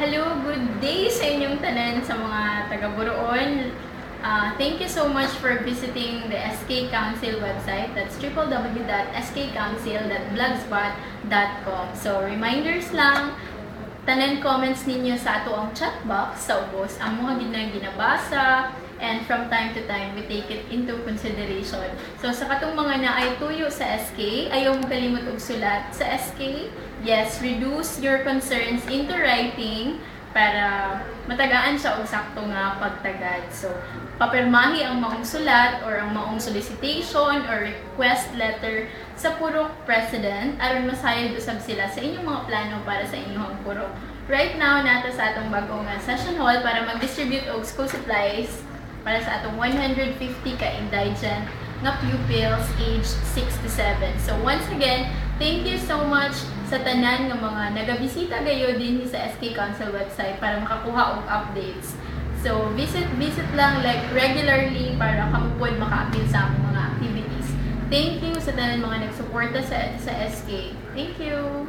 Hello, good day sa inyong tanan sa mga taga-Buroon. Thank you so much for visiting the SK Council website. That's www.skcouncil.blogspot.com. So, reminders lang, tanan comments ninyo sa ato ang chat box sa ubos. Ang mga ginabasa, and from time to time, we take it into consideration. So, sa katong mga naay tuyo sa SK, ayaw mo kalimot og sulat sa SK. Yes, reduce your concerns into writing para matagaan siya og sakto nga pagtagad. So, papirmahi ang maong sulat or ang maong solicitation or request letter sa purok president aron masayod usab sila sa inyong mga plano para sa inyong purok. Right now, nata sa atong bagong session hall para mag-distribute og school supplies para sa atong 150 ka indigent nga pupils aged 6 to 7. So once again, thank you so much sa tanan nga mga nagabisita gayo din sa SK Council website para makakuha og updates. So visit lang like regularly para kamo pod maka-appeal sa among mga activities. Thank you sa tanan mga nagsuporta sa SK. Thank you.